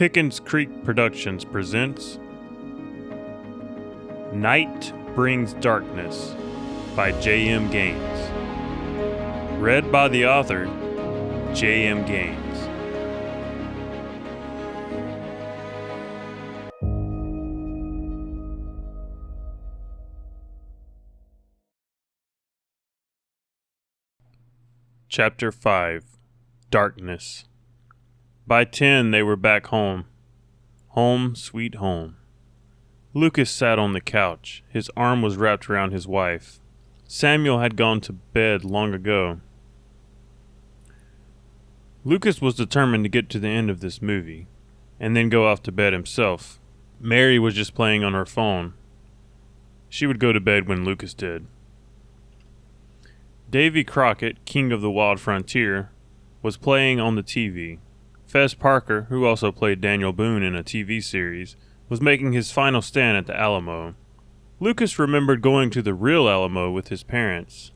Pickens Creek Productions presents Night Brings Darkness by J.M. Gaines. Read by the author, J.M. Gaines. Chapter 5. Darkness. By 10, they were back home. Home, sweet home. Lucas sat on the couch. His arm was wrapped around his wife. Samuel had gone to bed long ago. Lucas was determined to get to the end of this movie, and then go off to bed himself. Mary was just playing on her phone. She would go to bed when Lucas did. Davy Crockett, king of the wild frontier, was playing on the TV. Fez Parker, who also played Daniel Boone in a TV series, was making his final stand at the Alamo. Lucas remembered going to the real Alamo with his parents.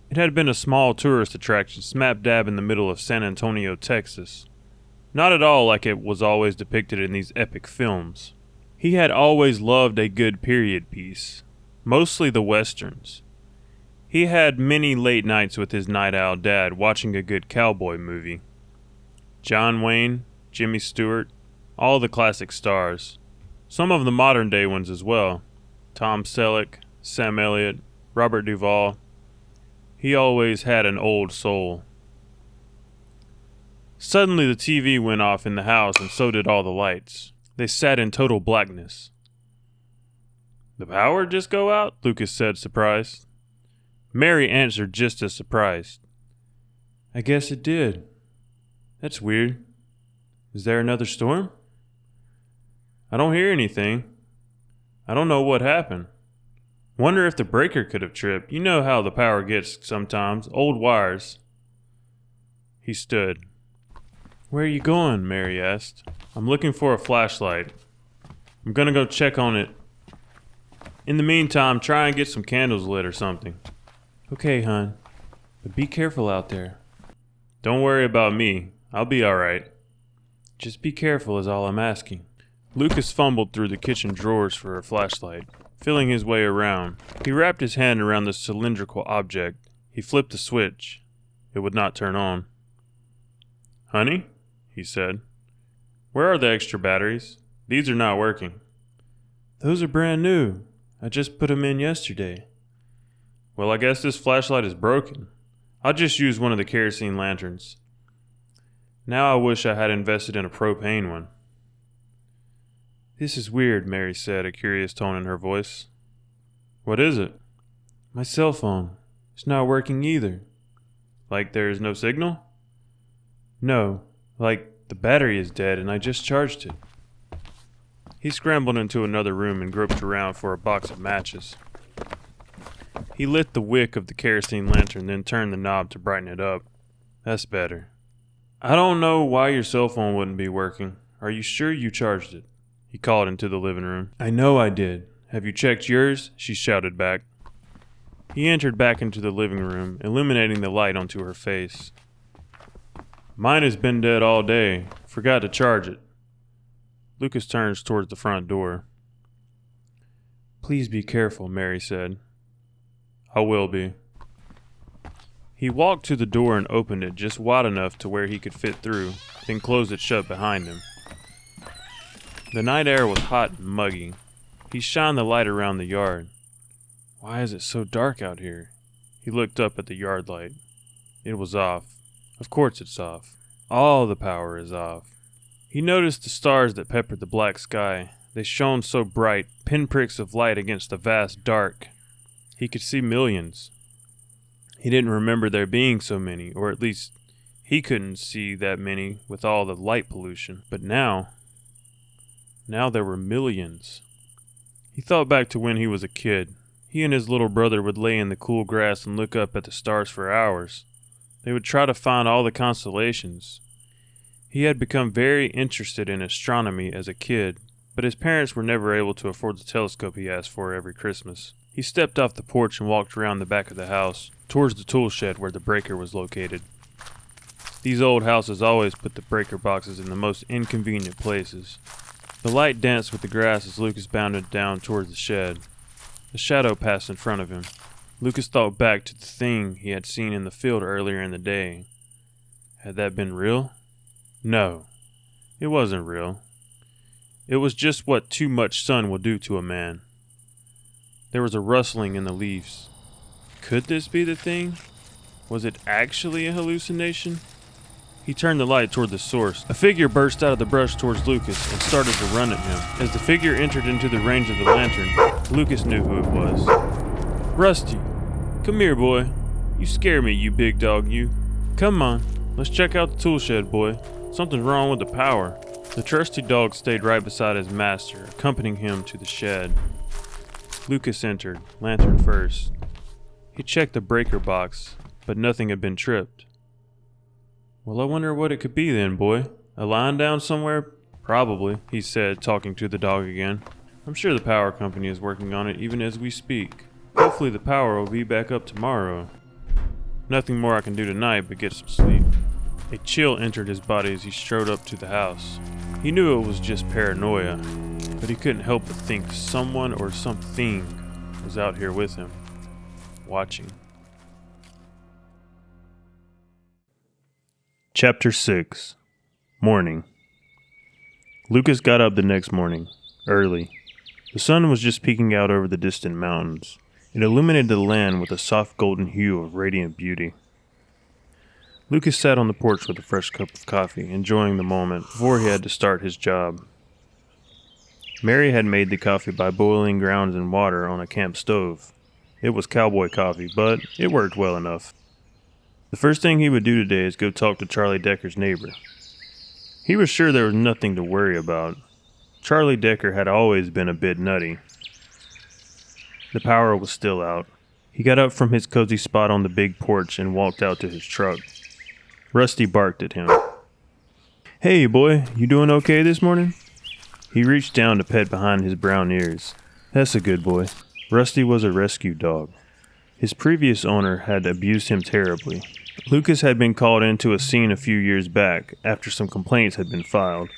It had been a small tourist attraction smack dab in the middle of San Antonio, Texas. Not at all like it was always depicted in these epic films. He had always loved a good period piece, mostly the westerns. He had many late nights with his night owl dad watching a good cowboy movie. John Wayne, Jimmy Stewart, all the classic stars. Some of the modern day ones as well. Tom Selleck, Sam Elliott, Robert Duvall. He always had an old soul. Suddenly the TV went off in the house and so did all the lights. They sat in total blackness. "The power just go out?" Lucas said, surprised. Mary answered just as surprised. "I guess it did. That's weird. Is there another storm?" "I don't hear anything. I don't know what happened. Wonder if the breaker could have tripped. You know how the power gets sometimes. Old wires." He stood. "Where are you going?" Mary asked. "I'm looking for a flashlight. I'm gonna go check on it. In the meantime, try and get some candles lit or something." "Okay, hon. But be careful out there." "Don't worry about me. I'll be all right." "Just be careful is all I'm asking." Lucas fumbled through the kitchen drawers for a flashlight, feeling his way around. He wrapped his hand around the cylindrical object. He flipped the switch. It would not turn on. "Honey," he said, "where are the extra batteries? These are not working." "Those are brand new. I just put them in yesterday." "Well, I guess this flashlight is broken. I'll just use one of the kerosene lanterns. Now I wish I had invested in a propane one." "This is weird," Mary said, a curious tone in her voice. "What is it?" "My cell phone. It's not working either." "Like there is no signal?" "No. Like the battery is dead and I just charged it." He scrambled into another room and groped around for a box of matches. He lit the wick of the kerosene lantern, then turned the knob to brighten it up. "That's better." "I don't know why your cell phone wouldn't be working. Are you sure you charged it?" He called into the living room. "I know I did. Have you checked yours?" she shouted back. He entered back into the living room, illuminating the light onto her face. "Mine has been dead all day. Forgot to charge it." Lucas turns towards the front door. "Please be careful," Mary said. "I will be." He walked to the door and opened it just wide enough to where he could fit through, then closed it shut behind him. The night air was hot and muggy. He shined the light around the yard. Why is it so dark out here? He looked up at the yard light. It was off. Of course it's off. All the power is off. He noticed the stars that peppered the black sky. They shone so bright, pinpricks of light against the vast dark. He could see millions. He didn't remember there being so many, or at least he couldn't see that many with all the light pollution. But now there were millions. He thought back to when he was a kid. He and his little brother would lay in the cool grass and look up at the stars for hours. They would try to find all the constellations. He had become very interested in astronomy as a kid, but his parents were never able to afford the telescope he asked for every Christmas. He stepped off the porch and walked around the back of the house, towards the tool shed where the breaker was located. These old houses always put the breaker boxes in the most inconvenient places. The light danced with the grass as Lucas bounded down towards the shed. A shadow passed in front of him. Lucas thought back to the thing he had seen in the field earlier in the day. Had that been real? No, it wasn't real. It was just what too much sun will do to a man. There was a rustling in the leaves. Could this be the thing? Was it actually a hallucination? He turned the light toward the source. A figure burst out of the brush towards Lucas and started to run at him. As the figure entered into the range of the lantern, Lucas knew who it was. Rusty, come here, boy. You scare me, you big dog, you. Come on, let's check out the tool shed, boy. Something's wrong with the power. The trusty dog stayed right beside his master, accompanying him to the shed. Lucas entered, lantern first. He checked the breaker box, but nothing had been tripped. Well, I wonder what it could be then, boy. A line down somewhere? Probably, he said, talking to the dog again. I'm sure the power company is working on it even as we speak. Hopefully the power will be back up tomorrow. Nothing more I can do tonight but get some sleep. A chill entered his body as he strode up to the house. He knew it was just paranoia, but he couldn't help but think someone or something was out here with him, watching. Chapter 6. Morning. Lucas got up the next morning, early. The sun was just peeking out over the distant mountains. It illuminated the land with a soft golden hue of radiant beauty. Lucas sat on the porch with a fresh cup of coffee, enjoying the moment before he had to start his job. Mary had made the coffee by boiling grounds in water on a camp stove. It was cowboy coffee, but it worked well enough. The first thing he would do today is go talk to Charlie Decker's neighbor. He was sure there was nothing to worry about. Charlie Decker had always been a bit nutty. The power was still out. He got up from his cozy spot on the big porch and walked out to his truck. Rusty barked at him. Hey, boy, you doing okay this morning? He reached down to pet behind his brown ears. That's a good boy. Rusty was a rescue dog. His previous owner had abused him terribly. Lucas had been called into a scene a few years back after some complaints had been filed.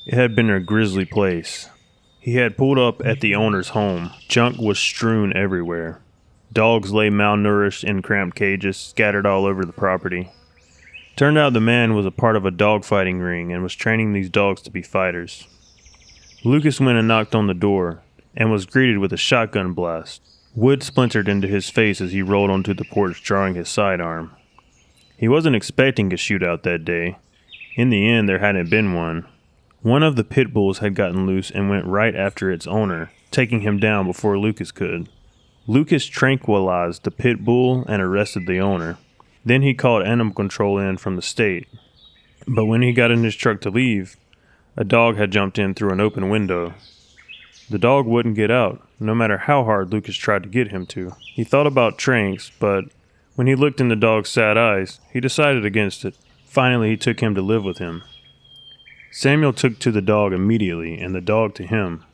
It had been a grisly place. He had pulled up at the owner's home. Junk was strewn everywhere. Dogs lay malnourished in cramped cages, scattered all over the property. Turned out the man was a part of a dogfighting ring and was training these dogs to be fighters. Lucas went and knocked on the door and was greeted with a shotgun blast. Wood splintered into his face as he rolled onto the porch, drawing his sidearm. He wasn't expecting a shootout that day. In the end, there hadn't been one. One of the pit bulls had gotten loose and went right after its owner, taking him down before Lucas could. Lucas tranquilized the pit bull and arrested the owner. Then he called animal control in from the state. But when he got in his truck to leave, a dog had jumped in through an open window. The dog wouldn't get out, no matter how hard Lucas tried to get him to. He thought about Tranks, but when he looked in the dog's sad eyes, he decided against it. Finally, he took him to live with him. Samuel took to the dog immediately, and the dog to him.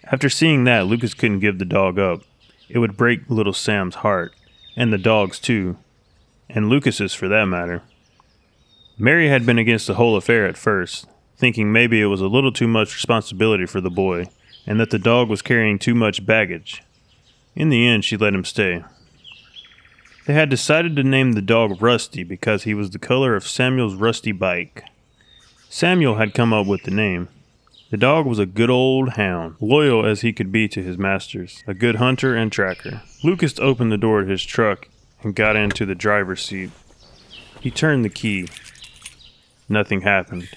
After seeing that, Lucas couldn't give the dog up. It would break little Sam's heart, and the dog's too, and Lucas's for that matter. Mary had been against the whole affair at first, thinking maybe it was a little too much responsibility for the boy, and that the dog was carrying too much baggage. In the end, she let him stay. They had decided to name the dog Rusty because he was the color of Samuel's rusty bike. Samuel had come up with the name. The dog was a good old hound, loyal as he could be to his masters, a good hunter and tracker. Lucas opened the door to his truck and got into the driver's seat. He turned the key. Nothing happened.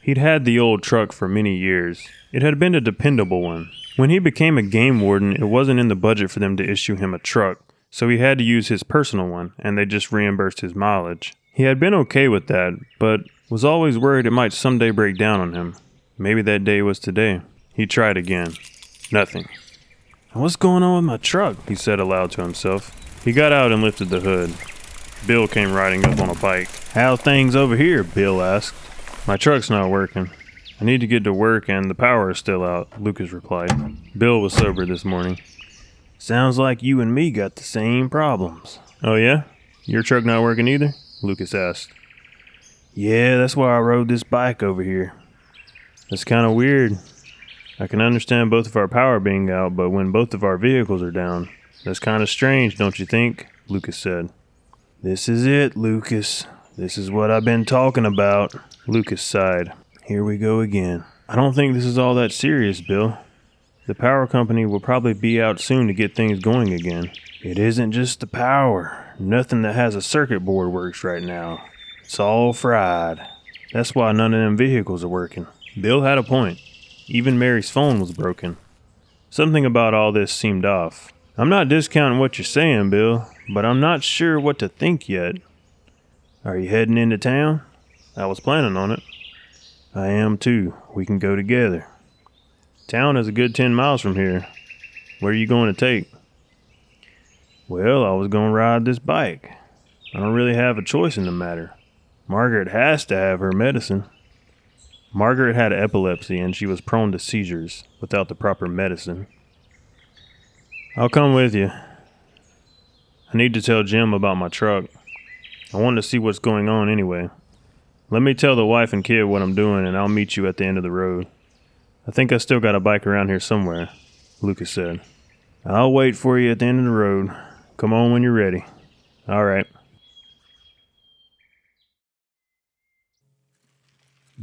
He'd had the old truck for many years. It had been a dependable one. When he became a game warden, it wasn't in the budget for them to issue him a truck, so he had to use his personal one, and they just reimbursed his mileage. He had been okay with that, but was always worried it might someday break down on him. Maybe that day was today. He tried again. Nothing. What's going on with my truck? He said aloud to himself. He got out and lifted the hood. Bill came riding up on a bike. How things over here? Bill asked. My truck's not working. I need to get to work and the power is still out, Lucas replied. Bill was sober this morning. Sounds like you and me got the same problems. Oh yeah? Your truck not working either? Lucas asked. Yeah, that's why I rode this bike over here. That's kind of weird. I can understand both of our power being out, but when both of our vehicles are down, that's kind of strange, don't you think? Lucas said. This is it, Lucas. This is what I've been talking about. Lucas sighed. Here we go again. I don't think this is all that serious, Bill. The power company will probably be out soon to get things going again. It isn't just the power. Nothing that has a circuit board works right now. It's all fried. That's why none of them vehicles are working. Bill had a point. Even Mary's phone was broken. Something about all this seemed off. I'm not discounting what you're saying, Bill, but I'm not sure what to think yet. Are you heading into town? I was planning on it. I am too. We can go together. Town is a good 10 miles from here. Where are you going to take? Well, I was going to ride this bike. I don't really have a choice in the matter. Margaret has to have her medicine. Margaret had epilepsy and she was prone to seizures without the proper medicine. I'll come with you. I need to tell Jim about my truck. I want to see what's going on anyway. Let me tell the wife and kid what I'm doing and I'll meet you at the end of the road. I think I still got a bike around here somewhere, Lucas said. I'll wait for you at the end of the road. Come on when you're ready. All right.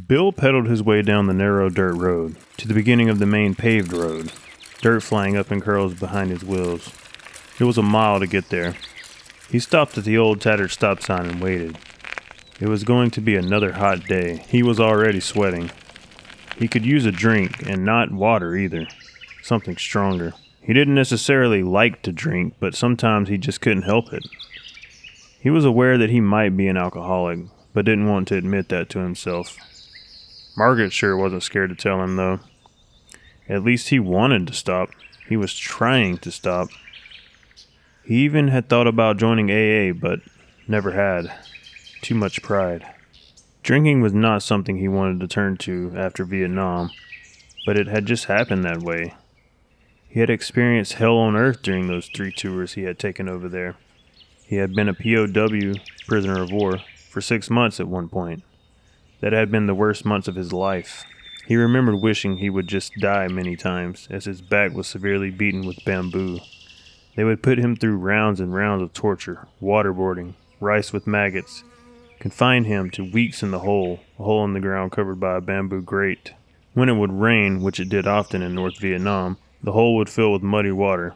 Bill pedaled his way down the narrow dirt road to the beginning of the main paved road, dirt flying up in curls behind his wheels. It was a mile to get there. He stopped at the old tattered stop sign and waited. It was going to be another hot day. He was already sweating. He could use a drink, and not water either. Something stronger. He didn't necessarily like to drink, but sometimes he just couldn't help it. He was aware that he might be an alcoholic, but didn't want to admit that to himself. Margaret sure wasn't scared to tell him, though. At least he wanted to stop. He was trying to stop. He even had thought about joining AA, but never had. Too much pride. Drinking was not something he wanted to turn to after Vietnam, but it had just happened that way. He had experienced hell on earth during those 3 tours he had taken over there. He had been a POW, prisoner of war, for 6 months at one point. That had been the worst months of his life. He remembered wishing he would just die many times, as his back was severely beaten with bamboo. They would put him through rounds and rounds of torture, waterboarding, rice with maggots, confine him to weeks in the hole, a hole in the ground covered by a bamboo grate. When it would rain, which it did often in North Vietnam, the hole would fill with muddy water.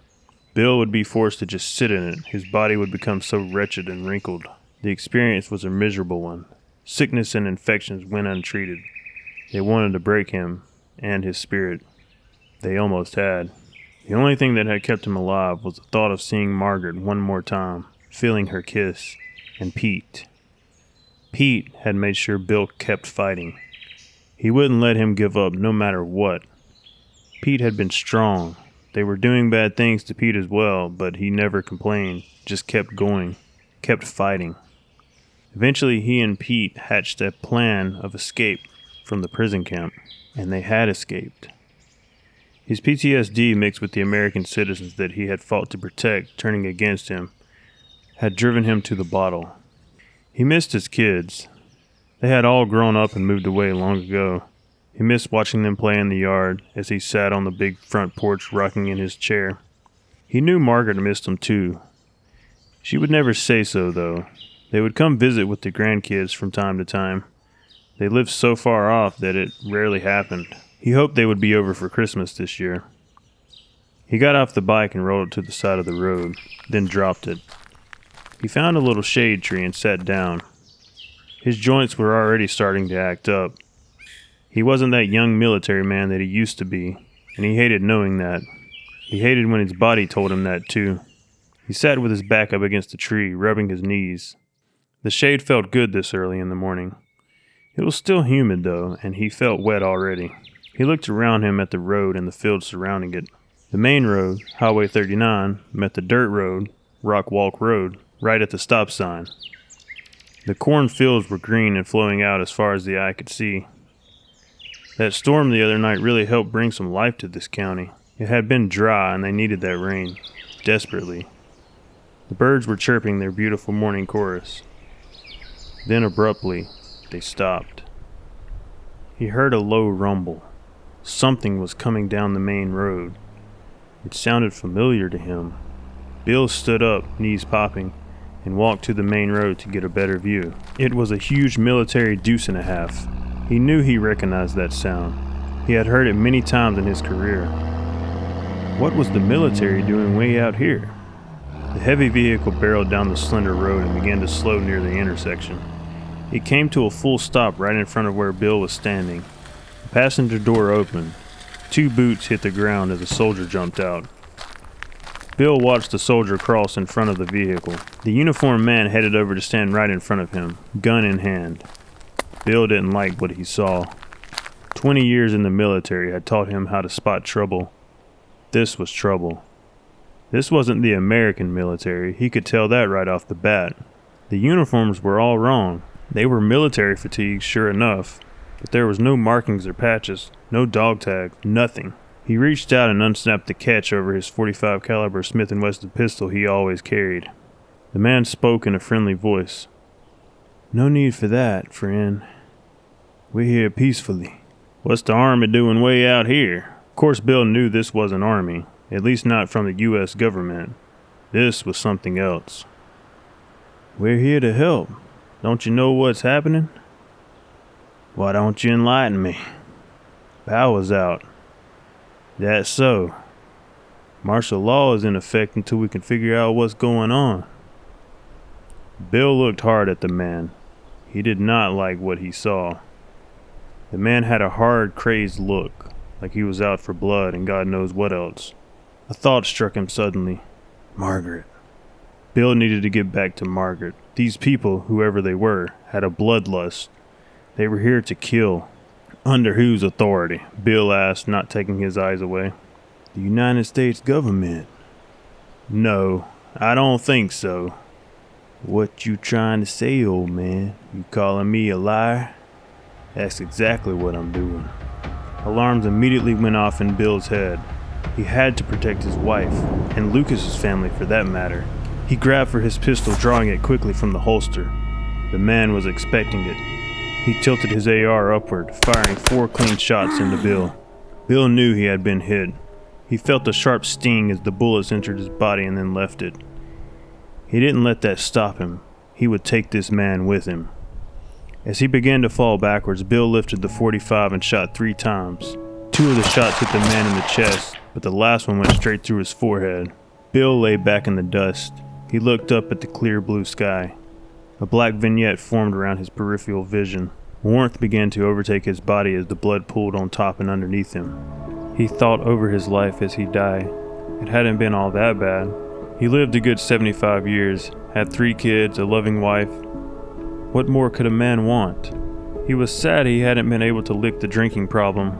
Bill would be forced to just sit in it. His body would become so wretched and wrinkled. The experience was a miserable one. Sickness and infections went untreated. They wanted to break him and his spirit. They almost had. The only thing that had kept him alive was the thought of seeing Margaret one more time, feeling her kiss, and Pete. Pete had made sure Bill kept fighting. He wouldn't let him give up no matter what. Pete had been strong. They were doing bad things to Pete as well, but he never complained, just kept going, kept fighting. Eventually he and Pete hatched a plan of escape from the prison camp, and they had escaped. His PTSD mixed with the American citizens that he had fought to protect turning against him had driven him to the bottle. He missed his kids. They had all grown up and moved away long ago. He missed watching them play in the yard as he sat on the big front porch rocking in his chair. He knew Margaret missed him too. She would never say so, though. They would come visit with the grandkids from time to time. They lived so far off that it rarely happened. He hoped they would be over for Christmas this year. He got off the bike and rolled it to the side of the road, then dropped it. He found a little shade tree and sat down. His joints were already starting to act up. He wasn't that young military man that he used to be, and he hated knowing that. He hated when his body told him that too. He sat with his back up against the tree, rubbing his knees. The shade felt good this early in the morning. It was still humid though, and he felt wet already. He looked around him at the road and the fields surrounding it. The main road, Highway 39, met the dirt road, Rock Walk Road, right at the stop sign. The cornfields were green and flowing out as far as the eye could see. That storm the other night really helped bring some life to this county. It had been dry and they needed that rain, desperately. The birds were chirping their beautiful morning chorus. Then abruptly, They stopped. He heard a low rumble. Something was coming down the main road. It sounded familiar to him. Bill stood up, knees popping, and walked to the main road to get a better view. It was a huge military deuce and a half. He knew he recognized that sound. He had heard it many times in his career. What was the military doing way out here? The heavy vehicle barreled down the slender road and began to slow near the intersection. It came to a full stop right in front of where Bill was standing. The passenger door opened. 2 boots hit the ground as a soldier jumped out. Bill watched the soldier cross in front of the vehicle. The uniformed man headed over to stand right in front of him, gun in hand. Bill didn't like what he saw. 20 years in the military had taught him how to spot trouble. This was trouble. This wasn't the American military. He could tell that right off the bat. The uniforms were all wrong. They were military fatigues, sure enough, but there was no markings or patches, no dog tags, nothing. He reached out and unsnapped the catch over his .45 caliber Smith & Wesson pistol he always carried. The man spoke in a friendly voice. "No need for that, friend. We're here peacefully." "What's the army doing way out here?" Of course, Bill knew this wasn't army, at least not from the U.S. government. This was something else. "We're here to help. Don't you know what's happening?" "Why don't you enlighten me?" "Power's out." "That's so. Martial law is in effect until we can figure out what's going on." Bill looked hard at the man. He did not like what he saw. The man had a hard, crazed look, like he was out for blood and God knows what else. A thought struck him suddenly. Margaret. Bill needed to get back to Margaret. These people, whoever they were, had a bloodlust. They were here to kill. Under whose authority? Bill asked, not taking his eyes away. The United States government. No, I don't think so. What you trying to say, old man? You calling me a liar? That's exactly what I'm doing. Alarms immediately went off in Bill's head. He had to protect his wife, and Lucas's family for that matter. He grabbed for his pistol, drawing it quickly from the holster. The man was expecting it. He tilted his AR upward, firing 4 clean shots into Bill. Bill knew he had been hit. He felt a sharp sting as the bullets entered his body and then left it. He didn't let that stop him. He would take this man with him. As he began to fall backwards, Bill lifted the .45 and shot 3 times. 2 of the shots hit the man in the chest, but the last one went straight through his forehead. Bill lay back in the dust. He looked up at the clear blue sky. A black vignette formed around his peripheral vision. Warmth began to overtake his body as the blood pooled on top and underneath him. He thought over his life as he died. It hadn't been all that bad. He lived a good 75 years, had 3 kids, a loving wife. What more could a man want? He was sad he hadn't been able to lick the drinking problem,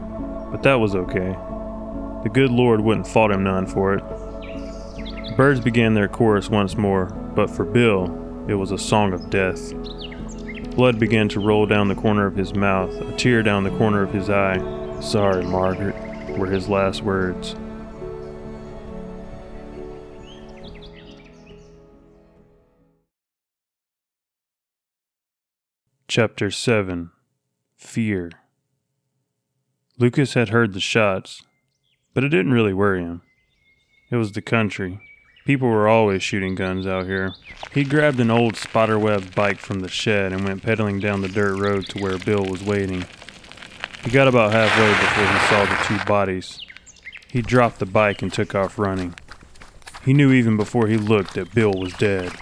but that was okay. The good Lord wouldn't fault him none for it. The birds began their chorus once more, but for Bill, it was a song of death. Blood began to roll down the corner of his mouth, a tear down the corner of his eye. "Sorry, Margaret," were his last words. Chapter 7. Fear. Lucas had heard the shots, but it didn't really worry him. It was the country. People were always shooting guns out here. He grabbed an old spiderweb bike from the shed and went pedaling down the dirt road to where Bill was waiting. He got about halfway before he saw the 2 bodies. He dropped the bike and took off running. He knew even before he looked that Bill was dead.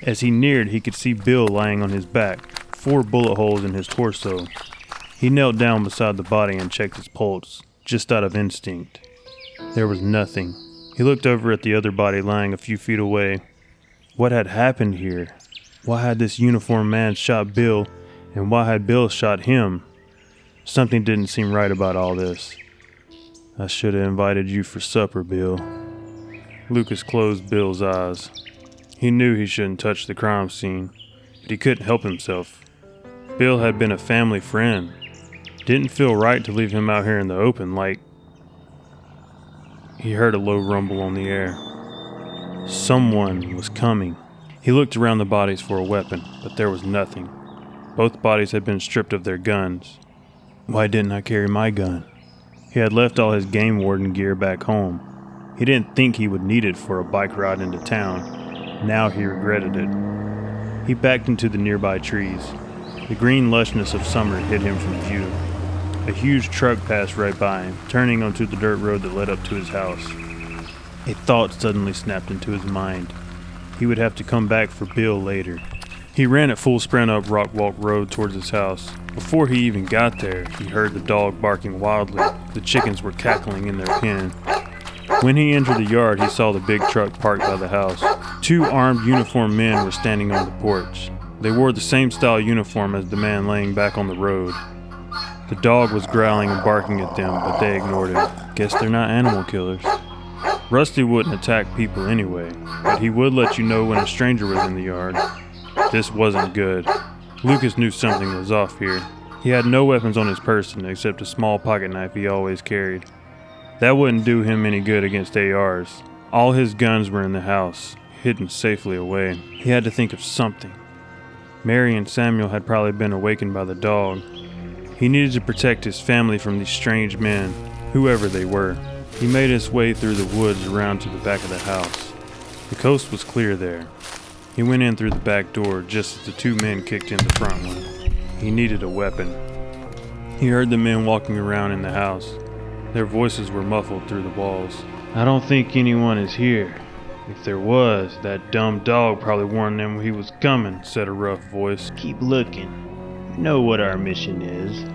As he neared, he could see Bill lying on his back, 4 bullet holes in his torso. He knelt down beside the body and checked his pulse, just out of instinct. There was nothing. He looked over at the other body lying a few feet away. What had happened here? Why had this uniformed man shot Bill, and why had Bill shot him? Something didn't seem right about all this. "I should have invited you for supper, Bill." Lucas closed Bill's eyes. He knew he shouldn't touch the crime scene, but he couldn't help himself. Bill had been a family friend. Didn't feel right to leave him out here in the open like... He heard a low rumble on the air. Someone was coming. He looked around the bodies for a weapon, but there was nothing. Both bodies had been stripped of their guns. Why didn't I carry my gun? He had left all his game warden gear back home. He didn't think he would need it for a bike ride into town. Now he regretted it. He backed into the nearby trees. The green lushness of summer hid him from view. A huge truck passed right by him, turning onto the dirt road that led up to his house. A thought suddenly snapped into his mind. He would have to come back for Bill later. He ran at full sprint up Rock Walk Road towards his house. Before he even got there, he heard the dog barking wildly. The chickens were cackling in their pen. When he entered the yard, he saw the big truck parked by the house. 2 armed uniformed men were standing on the porch. They wore the same style uniform as the man laying back on the road. The dog was growling and barking at them, but they ignored him. Guess they're not animal killers. Rusty wouldn't attack people anyway, but he would let you know when a stranger was in the yard. This wasn't good. Lucas knew something was off here. He had no weapons on his person except a small pocket knife he always carried. That wouldn't do him any good against ARs. All his guns were in the house, hidden safely away. He had to think of something. Mary and Samuel had probably been awakened by the dog. He needed to protect his family from these strange men, whoever they were. He made his way through the woods around to the back of the house. The coast was clear there. He went in through the back door just as the 2 men kicked in the front one. He needed a weapon. He heard the men walking around in the house. Their voices were muffled through the walls. I don't think anyone is here. If there was, that dumb dog probably warned them he was coming, said a rough voice. Keep looking. Know what our mission is.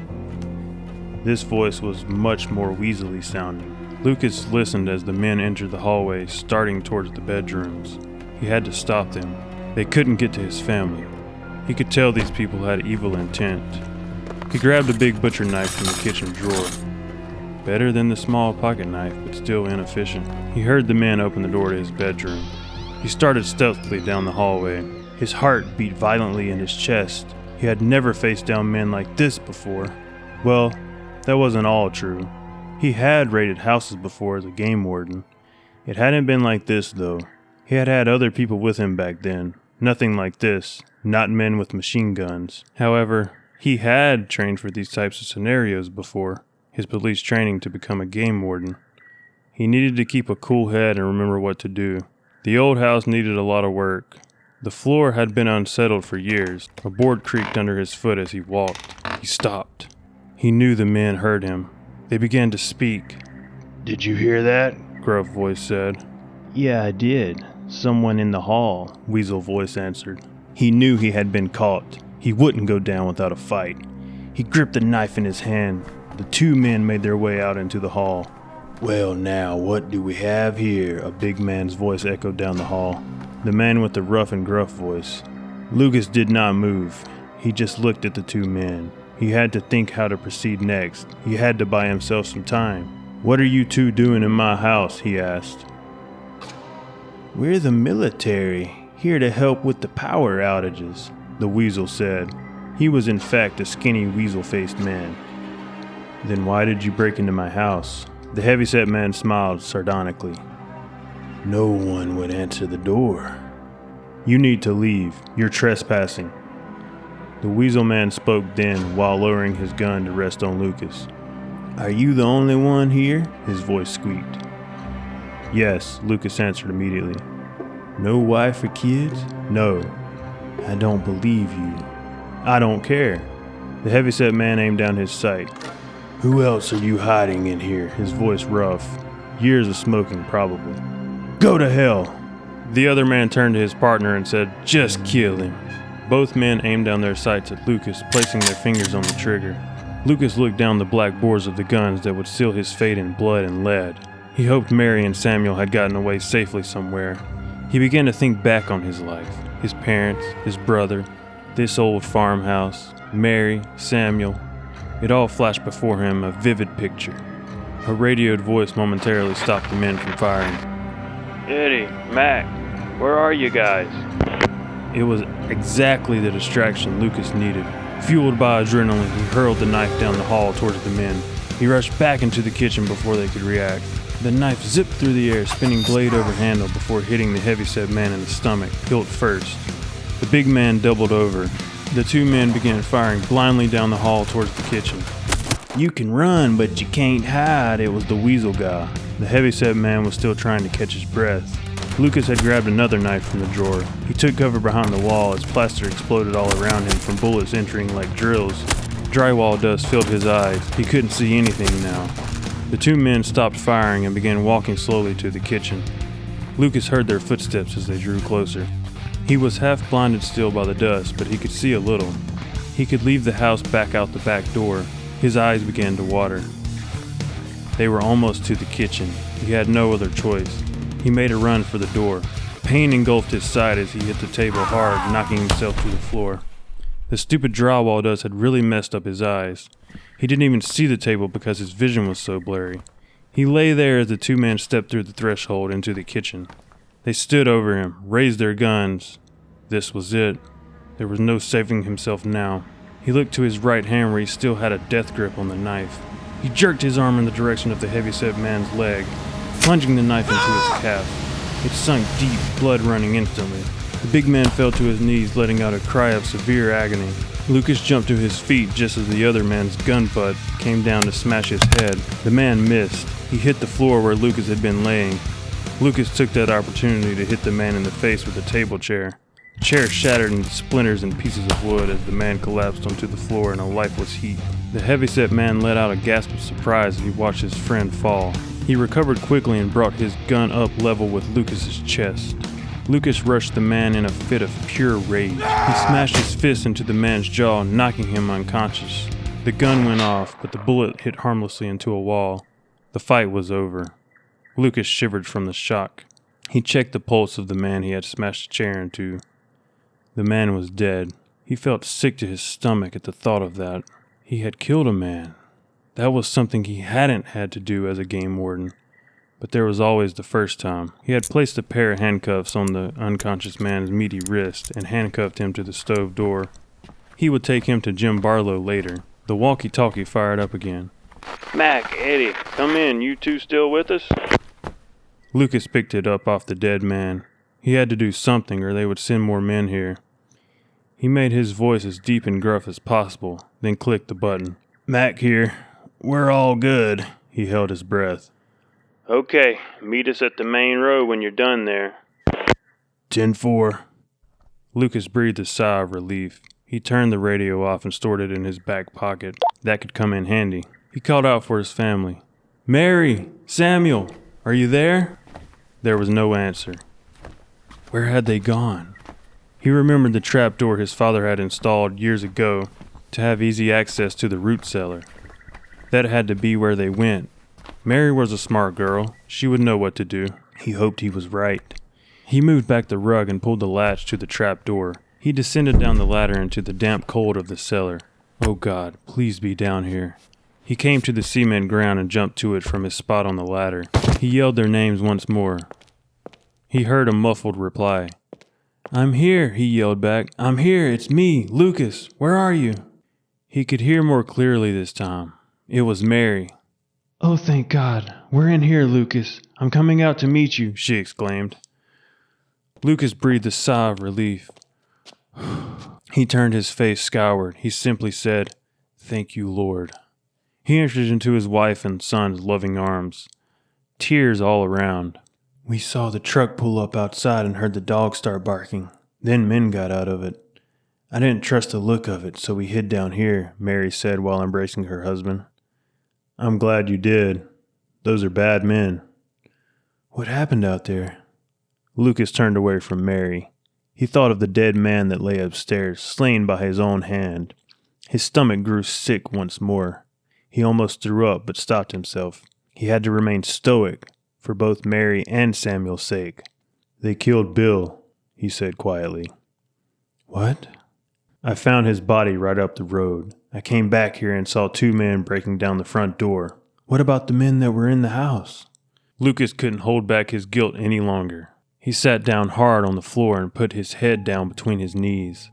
This voice was much more weaselly sounding. Lucas listened as the men entered the hallway, starting towards the bedrooms. He had to stop them. They couldn't get to his family. He could tell these people had evil intent. He grabbed a big butcher knife from the kitchen drawer. Better than the small pocket knife, but still inefficient. He heard the men open the door to his bedroom. He started stealthily down the hallway. His heart beat violently in his chest. He had never faced down men like this before. Well, that wasn't all true. He had raided houses before as a game warden. It hadn't been like this, though. He had had other people with him back then. Nothing like this. Not men with machine guns. However, he had trained for these types of scenarios before. His police training to become a game warden. He needed to keep a cool head and remember what to do. The old house needed a lot of work. The floor had been unsettled for years. A board creaked under his foot as he walked. He stopped. He knew the men heard him. They began to speak. Did you hear that? Gruff voice said. Yeah, I did. Someone in the hall, Weasel voice answered. He knew he had been caught. He wouldn't go down without a fight. He gripped the knife in his hand. The 2 men made their way out into the hall. Well now, what do we have here? A big man's voice echoed down the hall. The man with the rough and gruff voice. Lucas did not move. He just looked at the 2 men. He had to think how to proceed next. He had to buy himself some time. What are you 2 doing in my house? He asked. We're the military, here to help with the power outages, the Weasel said. He was in fact a skinny weasel-faced man. Then why did you break into my house? The heavyset man smiled sardonically. No one would answer the door. You need to leave. You're trespassing. The Weasel man spoke then while lowering his gun to rest on Lucas. Are you the only one here? His voice squeaked. Yes, Lucas answered immediately. No wife or kids? No. I don't believe you. I don't care. The heavyset man aimed down his sight. Who else are you hiding in here? His voice rough. Years of smoking, probably. Go to hell! The other man turned to his partner and said, just kill him. Both men aimed down their sights at Lucas, placing their fingers on the trigger. Lucas looked down the black bores of the guns that would seal his fate in blood and lead. He hoped Mary and Samuel had gotten away safely somewhere. He began to think back on his life, his parents, his brother, this old farmhouse, Mary, Samuel. It all flashed before him, a vivid picture. A radioed voice momentarily stopped the men from firing. Eddie, Mac, where are you guys? It was exactly the distraction Lucas needed. Fueled by adrenaline, he hurled the knife down the hall towards the men. He rushed back into the kitchen before they could react. The knife zipped through the air, spinning blade over handle before hitting the heavyset man in the stomach, hilt first. The big man doubled over. The two men began firing blindly down the hall towards the kitchen. "You can run, but you can't hide," it was the weasel guy. The heavyset man was still trying to catch his breath. Lucas had grabbed another knife from the drawer. He took cover behind the wall as plaster exploded all around him from bullets entering like drills. Drywall dust filled his eyes. He couldn't see anything now. The two men stopped firing and began walking slowly to the kitchen. Lucas heard their footsteps as they drew closer. He was half blinded still by the dust, but he could see a little. He could leave the house back out the back door. His eyes began to water. They were almost to the kitchen. He had no other choice. He made a run for the door. Pain engulfed his side as he hit the table hard, knocking himself to the floor. The stupid drywall dust had really messed up his eyes. He didn't even see the table because his vision was so blurry. He lay there as the two men stepped through the threshold into the kitchen. They stood over him, raised their guns. This was it. There was no saving himself now. He looked to his right hand where he still had a death grip on the knife. He jerked his arm in the direction of the heavyset man's leg, plunging the knife into his calf. It sunk deep, blood running instantly. The big man fell to his knees, letting out a cry of severe agony. Lucas jumped to his feet just as the other man's gun butt came down to smash his head. The man missed. He hit the floor where Lucas had been laying. Lucas took that opportunity to hit the man in the face with a table chair. The chair shattered into splinters and pieces of wood as the man collapsed onto the floor in a lifeless heap. The heavyset man let out a gasp of surprise as he watched his friend fall. He recovered quickly and brought his gun up level with Lucas's chest. Lucas rushed the man in a fit of pure rage. He smashed his fist into the man's jaw, knocking him unconscious. The gun went off, but the bullet hit harmlessly into a wall. The fight was over. Lucas shivered from the shock. He checked the pulse of the man he had smashed the chair into. The man was dead. He felt sick to his stomach at the thought of that. He had killed a man. That was something he hadn't had to do as a game warden. But there was always the first time. He had placed a pair of handcuffs on the unconscious man's meaty wrist and handcuffed him to the stove door. He would take him to Jim Barlow later. The walkie-talkie fired up again. "Mac, Eddie, come in. You two still with us?" Lucas picked it up off the dead man. He had to do something or they would send more men here. He made his voice as deep and gruff as possible, then clicked the button. "Mac here. We're all good." He held his breath. "Okay, meet us at the main road when you're done there." 10-4. Lucas breathed a sigh of relief. He turned the radio off and stored it in his back pocket. That could come in handy. He called out for his family. "Mary! Samuel! Are you there?" There was no answer. Where had they gone? He remembered the trapdoor his father had installed years ago to have easy access to the root cellar. That had to be where they went. Mary was a smart girl. She would know what to do. He hoped he was right. He moved back the rug and pulled the latch to the trap door. He descended down the ladder into the damp cold of the cellar. Oh God, please be down here. He came to the cement ground and jumped to it from his spot on the ladder. He yelled their names once more. He heard a muffled reply. "I'm here," he yelled back. "I'm here. It's me, Lucas. Where are you?" He could hear more clearly this time. It was Mary. "Oh, thank God. We're in here, Lucas. I'm coming out to meet you," she exclaimed. Lucas breathed a sigh of relief. He turned his face skyward. He simply said, "Thank you, Lord." He entered into his wife and son's loving arms. Tears all around. "We saw the truck pull up outside and heard the dog start barking. Then men got out of it. I didn't trust the look of it, so we hid down here," Mary said while embracing her husband. "I'm glad you did. Those are bad men." "What happened out there?" Lucas turned away from Mary. He thought of the dead man that lay upstairs, slain by his own hand. His stomach grew sick once more. He almost threw up, but stopped himself. He had to remain stoic, for both Mary and Samuel's sake. "They killed Bill," he said quietly. "What?" "I found his body right up the road. I came back here and saw two men breaking down the front door." "What about the men that were in the house?" Lucas couldn't hold back his guilt any longer. He sat down hard on the floor and put his head down between his knees.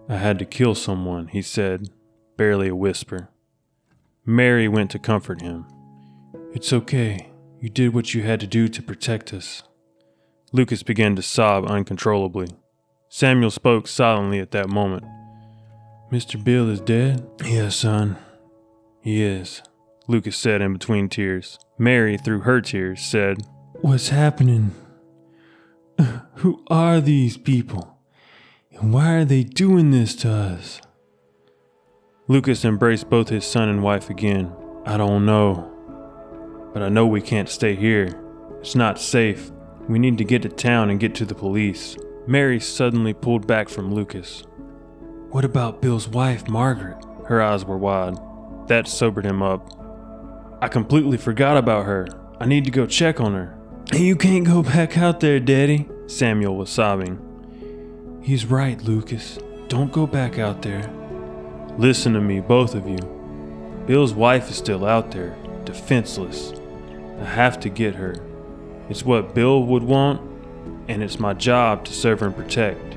"I had to kill someone," he said, barely a whisper. Mary went to comfort him. "It's okay. You did what you had to do to protect us." Lucas began to sob uncontrollably. Samuel spoke silently at that moment. Mr. Bill is dead? Yes, son. He is, Lucas said in between tears. Mary, through her tears, said, What's happening? Who are these people? And why are they doing this to us? Lucas embraced both his son and wife again. I don't know. But I know we can't stay here. It's not safe. We need to get to town and get to the police. Mary suddenly pulled back from Lucas. What about Bill's wife, Margaret? Her eyes were wide. That sobered him up. I completely forgot about her. I need to go check on her. You can't go back out there, Daddy. Samuel was sobbing. He's right, Lucas. Don't go back out there. Listen to me, both of you. Bill's wife is still out there, defenseless. I have to get her. It's what Bill would want, and it's my job to serve and protect.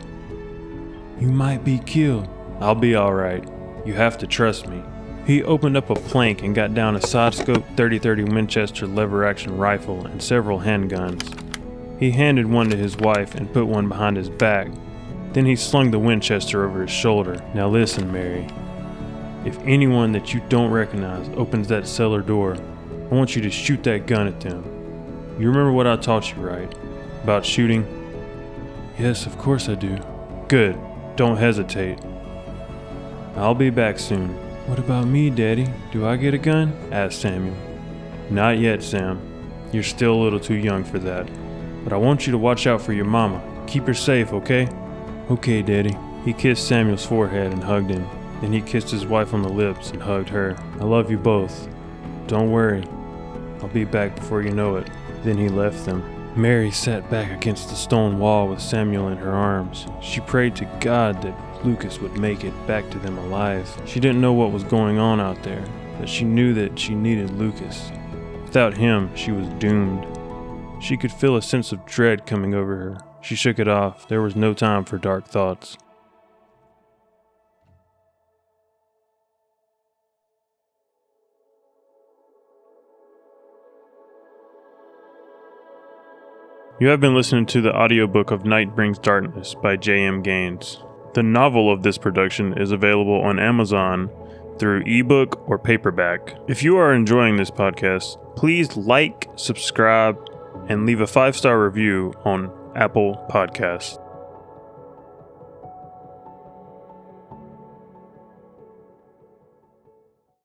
You might be killed. I'll be alright. You have to trust me. He opened up a plank and got down a side-scope .30-30 Winchester lever-action rifle and several handguns. He handed one to his wife and put one behind his back. Then he slung the Winchester over his shoulder. Now listen, Mary. If anyone that you don't recognize opens that cellar door, I want you to shoot that gun at them. You remember what I taught you, right? About shooting? Yes, of course I do. Good. Don't hesitate. I'll be back soon. What about me, Daddy? Do I get a gun? Asked Samuel. Not yet, Sam. You're still a little too young for that. But I want you to watch out for your mama. Keep her safe, okay? Okay, Daddy. He kissed Samuel's forehead and hugged him. Then he kissed his wife on the lips and hugged her. I love you both. Don't worry. I'll be back before you know it. Then he left them. Mary sat back against the stone wall with Samuel in her arms. She prayed to God that Lucas would make it back to them alive. She didn't know what was going on out there, but she knew that she needed Lucas. Without him, she was doomed. She could feel a sense of dread coming over her. She shook it off. There was no time for dark thoughts. You have been listening to the audiobook of Night Brings Darkness by J.M. Gaines. The novel of this production is available on Amazon through ebook or paperback. If you are enjoying this podcast, please like, subscribe, and leave a 5-star review on Apple Podcasts.